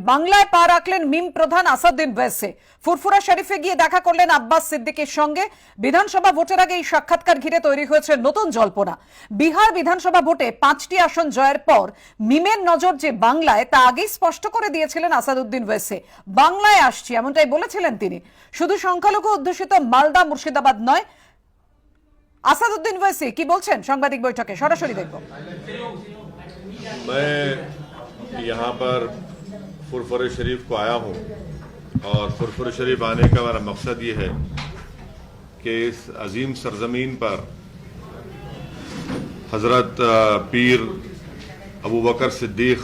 বাংলায় পা রাখলেন মিম প্রধান আসাদুদ্দিন ওয়েসি। ফুরফুরা শরীফে গিয়ে দেখা করলেন আব্বাস সিদ্দিকীর সঙ্গে। বিধানসভা ভোটের আগে এই সাক্ষাৎকার ঘিরে তৈরি হয়েছে নতুন জল্পনা। বিহার বিধানসভা ভোটে 5টি আসন জয়ের পর মিমের নজর যে বাংলায়, তা আগেই স্পষ্ট করে দিয়েছিলেন আসাদুদ্দিন ওয়েসি। বাংলায় আসছি এমনটাই বলেছিলেন তিনি। শুধু সংখ্যালঘু অধ্যুষিত মালদা মুর্শিদাবাদ নয়। আসাদুদ্দিন ওয়েসি কি বলছেন সাংবাদিক বৈঠকে, সরাসরি দেখব। मैं यहाँ पर फुरफुर शरीफ को आया हूँ और फुरफुर शरीफ आने का मेरा मकसद ये है कि इस अजीम सरजमीन पर हज़रत पीर अबू बकर सिद्दीक़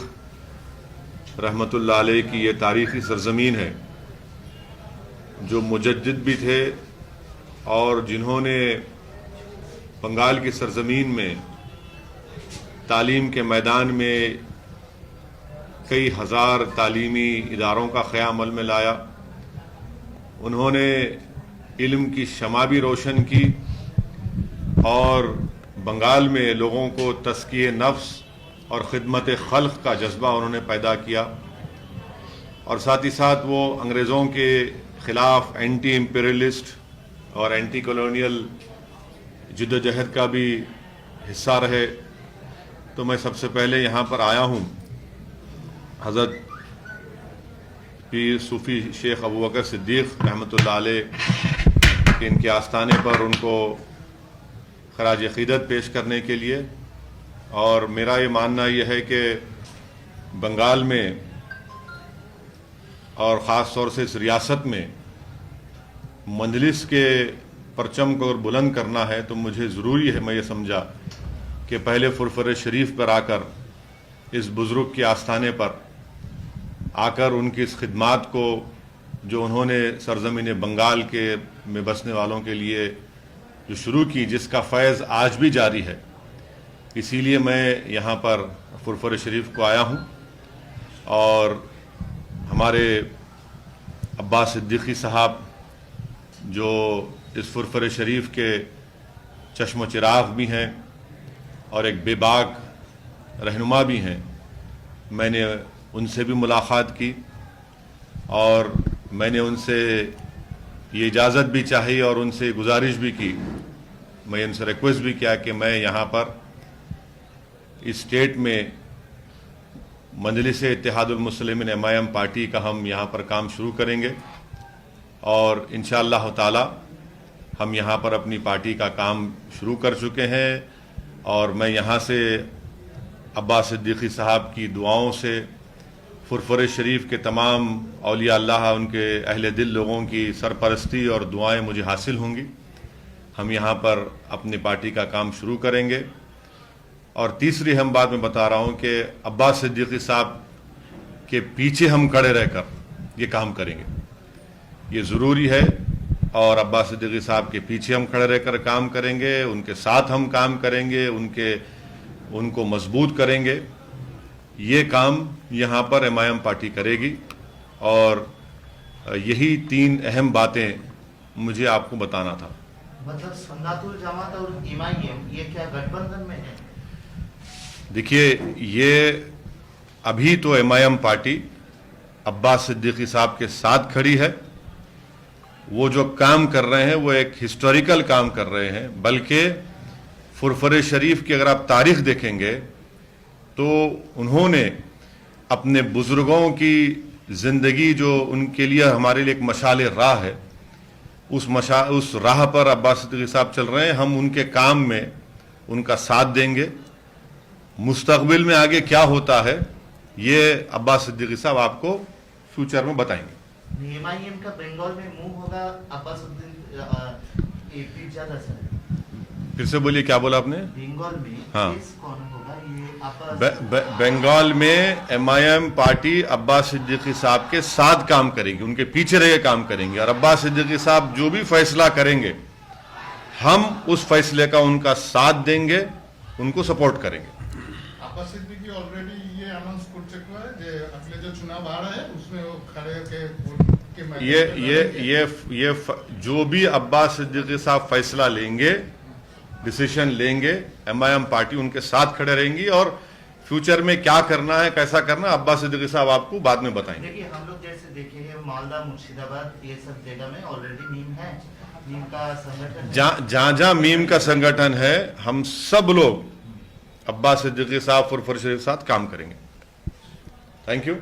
रहमतुल्लाह अलैह की ये तारीख़ी सरजमीन है, जो मुजद्दिद भी थे और जिन्होंने बंगाल की सरजमीन में तालीम के मैदान में कई हज़ार तालीमी इदारों का क़याम अमल में लाया। उन्होंने इल्म की शमा भी रोशन की और बंगाल में लोगों को तस्किए नफ्स और ख़िदमत खल्क़ का जज्बा उन्होंने पैदा किया और साथ ही साथ वो अंग्रेज़ों के ख़िलाफ़ एंटी इम्पीरियलिस्ट और एंटी कॉलोनियल जिद्दोजहद का भी हिस्सा रहे। तो मैं सबसे पहले यहाँ पर आया हूँ हज़रत पीर सूफ़ी शेख अबू बकर सिद्दीक़ रहमतुल्लाह अलैह के इनके आस्थाने पर उनको ख़राज अक़ीदत पेश करने के लिए। और मेरा ये मानना यह है कि बंगाल में और ख़ास तौर से इस रियासत में मंजलिस के परचम को अगर बुलंद करना है तो मुझे ज़रूरी है, मैं ये समझा कि पहले फुरफुर शरीफ पर आकर इस बुज़ुर्ग के आस्थाने पर आकर उनकी इस खिदमात को जो उन्होंने सरज़मीन बंगाल के में बसने वालों के लिए जो शुरू की, जिसका फैज़ आज भी जारी है, इसीलिए मैं यहाँ पर फुरफुर शरीफ को आया हूँ। और हमारे अब्बास सिद्दीकी साहब जो इस फुरफुर शरीफ के चश्म चिराग भी हैं और एक बेबाक रहनुमा भी हैं, मैंने उनसे भी मुलाकात की और मैंने उनसे ये इजाज़त भी चाही और उनसे गुजारिश भी की, मैं उनसे रिक्वेस्ट भी किया कि मैं यहाँ पर इस स्टेट में मजलिस इत्तेहादुल मुस्लिमीन एमआईएम पार्टी का हम यहाँ पर काम शुरू करेंगे और इंशाअल्लाह ताला हम यहाँ पर अपनी पार्टी का काम शुरू कर चुके हैं। और मैं यहाँ से अब्बास सिद्दीकी साहब की दुआओं से फुरफुर शरीफ के तमाम औलिया अल्लाह, उनके अहले दिल लोगों की सरपरस्ती और दुआएं मुझे हासिल होंगी। हम यहाँ पर अपनी पार्टी का काम शुरू करेंगे। और तीसरी हम बात मैं बता रहा हूँ कि अब्बास सिद्दीकी साहब के पीछे हम खड़े रहकर ये काम करेंगे, ये ज़रूरी है। और अब्बास सिद्दीकी साहब के पीछे हम खड़े रहकर काम करेंगे, उनके साथ हम काम करेंगे, उनको मजबूत करेंगे। ये काम यहाँ पर एमआईएम पार्टी करेगी। और यही 3 अहम बातें मुझे आपको बताना था। मतलब सुन्नतुल जमात और एमआईएम ये क्या गठबंधन में है? देखिए, ये अभी तो एमआईएम पार्टी अब्बास सिद्दीकी साहब के साथ खड़ी है। वो जो काम कर रहे हैं वो एक हिस्टोरिकल काम कर रहे हैं, बल्कि फुरफुर शरीफ की अगर आप तारीख देखेंगे तो उन्होंने अपने बुजुर्गों की ज़िंदगी जो उनके लिए हमारे लिए एक मशाल राह है, उस राह पर अब्बास सिद्दीकी साहब चल रहे हैं। हम उनके काम में उनका साथ देंगे। मुस्तकबिल में आगे क्या होता है ये अब्बास सिद्दीकी साहब आपको फ्यूचर में बताएंगे। एमआईएम का बंगाल में मूव होगा अब्बासुद्दीन ज्यादा सर। फिर से बोलिए, क्या बोला आपने? बंगाल में हाँ, कौन होगा ये बंगाल में एमआईएम पार्टी अब्बास सिद्दीकी साहब के साथ काम करेगी, उनके पीछे रह काम करेंगे। और अब्बास सिद्दीकी साहब जो भी फैसला करेंगे हम उस फैसले का उनका साथ देंगे, उनको सपोर्ट करेंगे। अब्बास सिद्दीकी ऑलरेडी ये अनाउंस कर चुका है कि अगले जो चुनाव आ रहा है उसमें वो खड़े के ये जो भी अब्बास सिद्दीकी साहब फैसला लेंगे, डिसीजन लेंगे, एमआईएम पार्टी उनके साथ खड़े रहेंगी। और फ्यूचर में क्या करना है, कैसा करना है, अब्बास सिद्दीकी साहब आपको बाद में बताएंगे। देखिए हम लोग जैसे देखेंगे मालदा मुर्शिदाबाद ये सब जगह में ऑलरेडी नीम है, नीम का संगठन है। जहां मीम का संगठन है, हम सब लोग अब्बास सिद्दीकी साहब फुरफुर शरीफ के साथ काम करेंगे। Thank you.